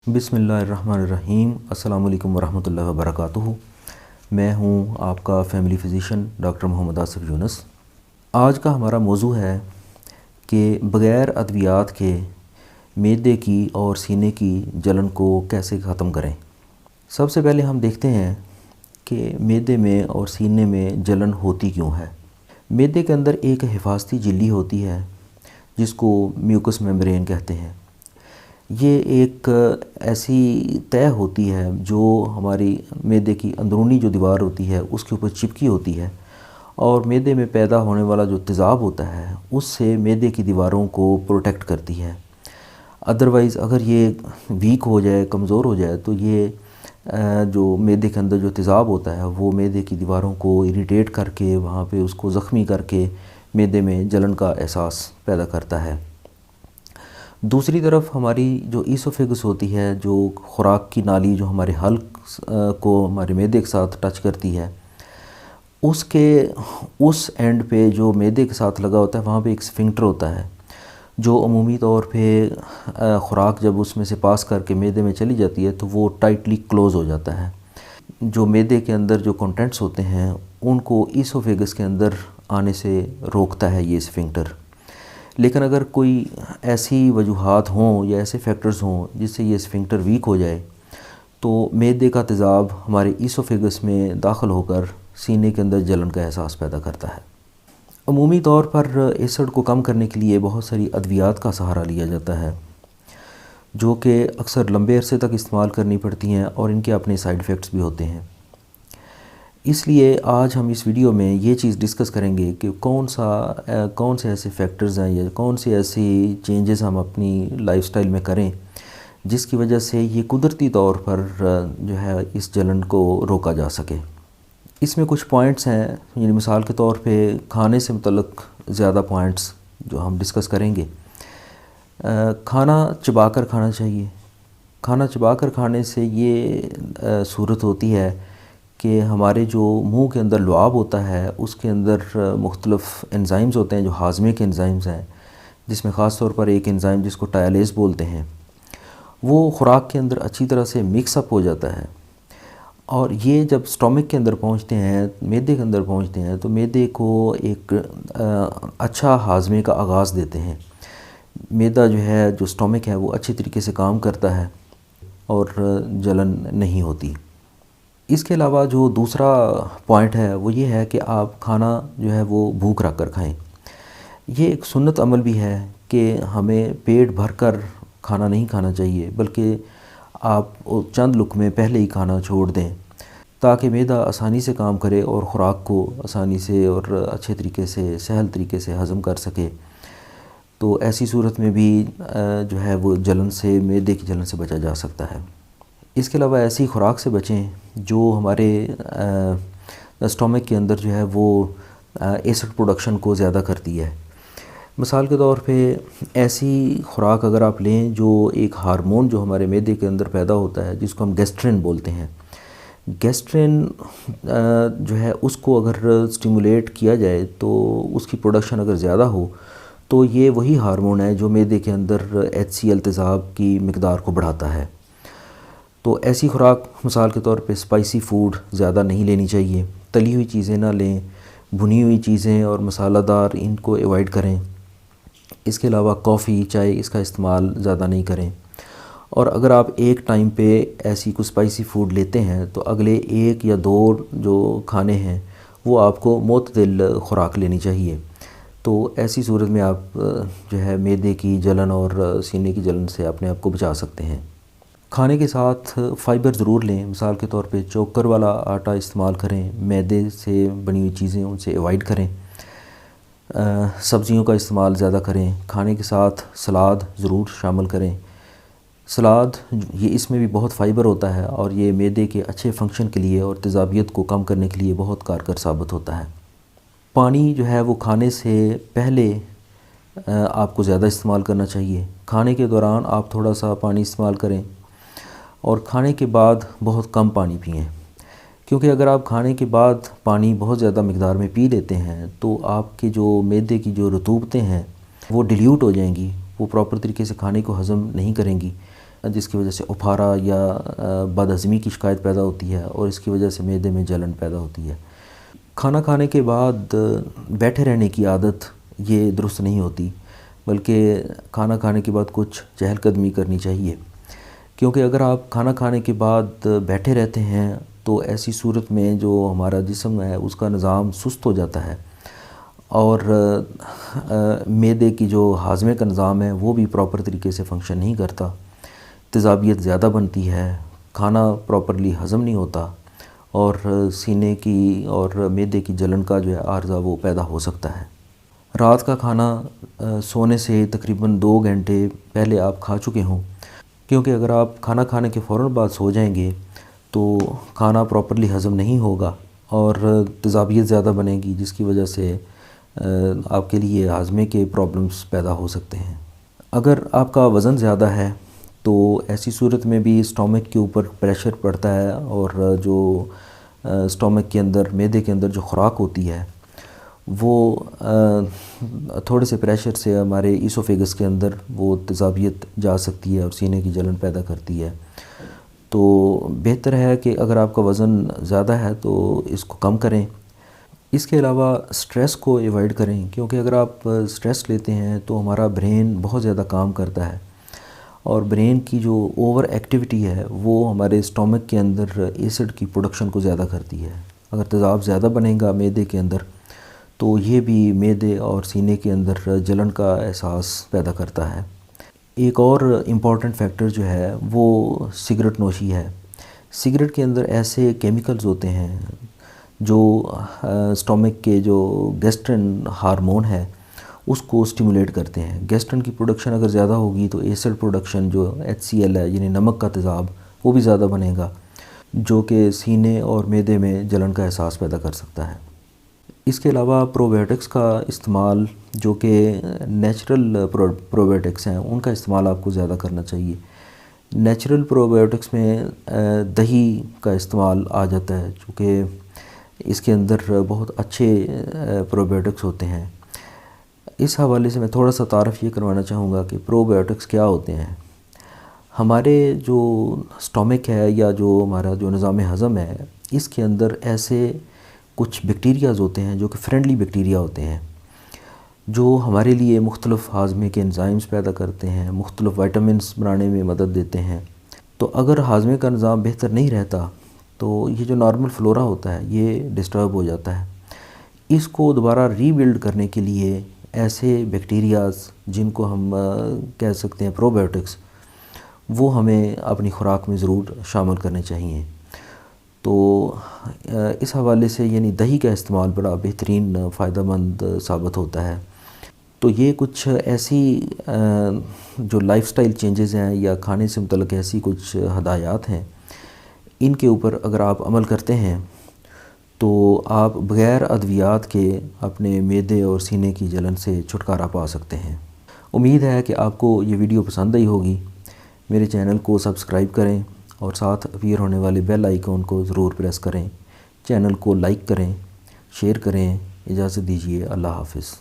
बिस्मिल्लाहिर्रहमानिर्रहीम। अस्सलाम वालेकुम वरहमतुल्लाहि वबरकातुहू। मैं हूँ आपका family physician doctor Mohammad Asif Yunus. आज का हमारा मौजू है कि बग़ैर अद्वियात के मैदे की और सीने की जलन को कैसे ख़त्म करें। सबसे पहले हम देखते हैं कि मैदे में और सीने में जलन होती क्यों है। मैदे के अंदर एक हिफाजती झिल्ली होती है जिसको म्यूकस मेम्ब्रेन कहते हैं। ये एक ऐसी तह होती है जो हमारी मैदे की अंदरूनी जो दीवार होती है उसके ऊपर चिपकी होती है और मैदे में पैदा होने वाला जो तेज़ाब होता है उससे मैदे की दीवारों को प्रोटेक्ट करती है। अदरवाइज़ अगर ये वीक हो जाए, कमज़ोर हो जाए तो ये जो मैदे के अंदर जो तेज़ाब होता है वो मैदे की दीवारों को इरिटेट करके वहाँ पे उसको ज़ख्मी करके मैदे में जलन का एहसास पैदा करता है। दूसरी तरफ हमारी जो ईसोफेगस होती है, जो ख़ुराक की नाली जो हमारे हल्क को हमारे मैदे के साथ टच करती है, उसके उस एंड पे जो मैदे के साथ लगा होता है वहाँ पे एक स्फिंक्टर होता है जो अमूमी तौर पे ख़ुराक जब उसमें से पास करके मैदे में चली जाती है तो वो टाइटली क्लोज़ हो जाता है। जो मैदे के अंदर जो कंटेंट्स होते हैं उनको ईसोफेगस के अंदर आने से रोकता है ये स्फिंक्टर। लेकिन अगर कोई ऐसी वजूहात हों या ऐसे फैक्टर्स हों जिससे ये स्फिंक्टर वीक हो जाए तो मैदे का तेज़ाब हमारे ईसोफेगस में दाखिल होकर सीने के अंदर जलन का एहसास पैदा करता है। अमूमी तौर पर एसिड को कम करने के लिए बहुत सारी अद्वियात का सहारा लिया जाता है जो कि अक्सर लंबे अरसे तक इस्तेमाल करनी पड़ती हैं और इनके अपने साइड इफ़ेक्ट्स भी होते हैं। इसलिए आज हम इस वीडियो में ये चीज़ डिस्कस करेंगे कि कौन से ऐसे फैक्टर्स हैं या कौन से ऐसी चेंजेस हम अपनी लाइफस्टाइल में करें जिसकी वजह से ये कुदरती तौर पर जो है इस जलन को रोका जा सके। इसमें कुछ पॉइंट्स हैं, यानी मिसाल के तौर पे खाने से मुतल्लिक़ ज़्यादा पॉइंट्स जो हम डिस्कस करेंगे। खाना चबाकर खाना चाहिए। खाना चबाकर खाने से ये सूरत होती है कि हमारे जो मुंह के अंदर लुआब होता है उसके अंदर मुख्तलिफ़ एंजाइम्स होते हैं जो हाज़मे के एंजाइम्स हैं, जिसमें ख़ास तौर पर एक एंजाइम जिसको टायलेस बोलते हैं वो ख़ुराक के अंदर अच्छी तरह से मिक्सअप हो जाता है और ये जब स्टमक के अंदर पहुंचते हैं, मैदे के अंदर पहुंचते हैं तो मैदे को एक अच्छा हाज़मे का आगाज़ देते हैं। मैदा जो है, जो स्टमक है, वो अच्छी तरीके से काम करता है और जलन नहीं होती। इसके अलावा जो दूसरा पॉइंट है वो ये है कि आप खाना जो है वो भूख रख कर खाएँ। ये एक सुन्नत अमल भी है कि हमें पेट भर कर खाना नहीं खाना चाहिए, बल्कि आप चंद लुक़मे पहले ही खाना छोड़ दें ताकि मैदा आसानी से काम करे और ख़ुराक को आसानी से और अच्छे तरीके से, सहल तरीके से हज़म कर सके। तो ऐसी सूरत में भी जो है वो जलन से, मैदे की जलन से बचा जा सकता है। इसके अलावा ऐसी ख़ुराक से बचें जो हमारे स्टमक के अंदर जो है वो एसिड प्रोडक्शन को ज़्यादा करती है। मिसाल के तौर पे ऐसी ख़ुराक अगर आप लें जो एक हार्मोन जो हमारे मैदे के अंदर पैदा होता है जिसको हम गैस्ट्रिन बोलते हैं, गैस्ट्रिन जो है उसको अगर स्टिमुलेट किया जाए तो उसकी प्रोडक्शन अगर ज़्यादा हो तो ये वही हार्मोन है जो मैदे के अंदर HCl तेज़ाब की मिक़दार को बढ़ाता है। तो ऐसी ख़ुराक मिसाल के तौर पे स्पाइसी फ़ूड ज़्यादा नहीं लेनी चाहिए, तली हुई चीज़ें ना लें, भुनी हुई चीज़ें और मसालादार इनको अवॉइड करें। इसके अलावा कॉफ़ी, चाय इसका इस्तेमाल ज़्यादा नहीं करें। और अगर आप एक टाइम पे ऐसी कुछ स्पाइसी फ़ूड लेते हैं तो अगले 1 या 2 जो खाने हैं वो आपको मुतदिल ख़ुराक लेनी चाहिए। तो ऐसी सूरत में आप जो है मैदे की जलन और सीने की जलन से अपने आप को बचा सकते हैं। खाने के साथ फ़ाइबर ज़रूर लें। मिसाल के तौर पे चोकर वाला आटा इस्तेमाल करें, मैदे से बनी हुई चीज़ें उनसे अवॉइड करें। सब्ज़ियों का इस्तेमाल ज़्यादा करें। खाने के साथ सलाद ज़रूर शामिल करें। सलाद ये इसमें भी बहुत फ़ाइबर होता है और ये मैदे के अच्छे फंक्शन के लिए और तेज़ाबियत को कम करने के लिए बहुत कारगर साबित होता है। पानी जो है वो खाने से पहले आपको ज़्यादा इस्तेमाल करना चाहिए। खाने के दौरान आप थोड़ा सा पानी इस्तेमाल करें और खाने के बाद बहुत कम पानी पिएं, क्योंकि अगर आप खाने के बाद पानी बहुत ज़्यादा मिक़दार में पी लेते हैं तो आपके जो मैदे की जो रतूबतें हैं वो डिल्यूट हो जाएंगी, वो प्रॉपर तरीके से खाने को हज़म नहीं करेंगी, जिसकी वजह से उफारा या बदहज़मी की शिकायत पैदा होती है और इसकी वजह से मैदे में जलन पैदा होती है। खाना खाने के बाद बैठे रहने की आदत ये दुरुस्त नहीं होती, बल्कि खाना खाने के बाद कुछ चहलकदमी करनी चाहिए, क्योंकि अगर आप खाना खाने के बाद बैठे रहते हैं तो ऐसी सूरत में जो हमारा जिस्म है उसका निज़ाम सुस्त हो जाता है और मैदे की जो हाज़मे का निज़ाम है वो भी प्रॉपर तरीके से फंक्शन नहीं करता, तेज़ाबियत ज़्यादा बनती है, खाना प्रॉपरली हज़म नहीं होता और सीने की और मैदे की जलन का जो है आर्ज़ा वो पैदा हो सकता है। रात का खाना सोने से तकरीबन 2 घंटे पहले आप खा चुके हों, क्योंकि अगर आप खाना खाने के फ़ौरन बाद सो जाएंगे तो खाना प्रॉपरली हज़म नहीं होगा और तेज़ाबियत ज़्यादा बनेगी, जिसकी वजह से आपके लिए हाज़मे के प्रॉब्लम्स पैदा हो सकते हैं। अगर आपका वज़न ज़्यादा है तो ऐसी सूरत में भी स्टमक के ऊपर प्रेशर पड़ता है और जो स्टमक के अंदर मैदे के अंदर जो खुराक होती है वो थोड़े से प्रेशर से हमारे ईसोफेगस के अंदर वो तेज़ाबियत जा सकती है और सीने की जलन पैदा करती है। तो बेहतर है कि अगर आपका वज़न ज़्यादा है तो इसको कम करें। इसके अलावा स्ट्रेस को अवॉइड करें, क्योंकि अगर आप स्ट्रेस लेते हैं तो हमारा ब्रेन बहुत ज़्यादा काम करता है और ब्रेन की जो ओवर एक्टिविटी है वो हमारे स्टमक के अंदर एसिड की प्रोडक्शन को ज़्यादा करती है। अगर तेज़ाब ज़्यादा बनेगा मैदे के अंदर तो ये भी मैदे और सीने के अंदर जलन का एहसास पैदा करता है। एक और इम्पॉर्टेंट फैक्टर जो है वो सिगरेट नोशी है। सिगरेट के अंदर ऐसे केमिकल्स होते हैं जो स्टमक के जो गैस्ट्रिन हार्मोन है उसको स्टिमुलेट करते हैं। गैस्ट्रिन की प्रोडक्शन अगर ज़्यादा होगी तो एसिड प्रोडक्शन जो HCl है यानी नमक का तेज़ाब वो भी ज़्यादा बनेगा, जो कि सीने और मैदे में जलन का एहसास पैदा कर सकता है। इसके अलावा प्रोबायोटिक्स का इस्तेमाल, जो कि नेचुरल प्रोबायोटिक्स हैं, उनका इस्तेमाल आपको ज़्यादा करना चाहिए। नेचुरल प्रोबायोटिक्स में दही का इस्तेमाल आ जाता है, चूँकि इसके अंदर बहुत अच्छे प्रोबायोटिक्स होते हैं। इस हवाले से मैं थोड़ा सा तारफ़ ये करवाना चाहूँगा कि प्रोबायोटिक्स क्या होते हैं। हमारे जो स्टमक है या जो हमारा जो निज़ाम हज़म है इसके अंदर ऐसे कुछ बैक्टीरियाज़ होते हैं जो कि फ्रेंडली बैक्टीरिया होते हैं, जो हमारे लिए मुख्तलिफ़ हाज़मे के एंजाइम्स पैदा करते हैं, मुख्तलिफ़ विटामिन्स बनाने में मदद देते हैं। तो अगर हाज़मे का निज़ाम बेहतर नहीं रहता तो ये जो नॉर्मल फ्लोरा होता है ये डिस्टर्ब हो जाता है। इसको दोबारा रीबिल्ड करने के लिए ऐसे बैक्टीरियाज़ जिनको हम कह सकते हैं प्रोबायोटिक्स, वो हमें अपनी खुराक में ज़रूर शामिल करने चाहिए। तो इस हवाले से यानी दही का इस्तेमाल बड़ा बेहतरीन फ़ायदेमंद साबित होता है। तो ये कुछ ऐसी जो लाइफस्टाइल चेंजेस हैं या खाने से मुतल्लिक़ ऐसी कुछ हदायत हैं, इनके ऊपर अगर आप अमल करते हैं तो आप बग़ैर अद्वियात के अपने मैदे और सीने की जलन से छुटकारा पा सकते हैं। उम्मीद है कि आपको ये वीडियो पसंद आई होगी। मेरे चैनल को सब्सक्राइब करें और साथ अपीयर होने वाले बेल आइकॉन को ज़रूर प्रेस करें। चैनल को लाइक करें, शेयर करें। इजाज़त दीजिए। अल्लाह हाफ़िज़।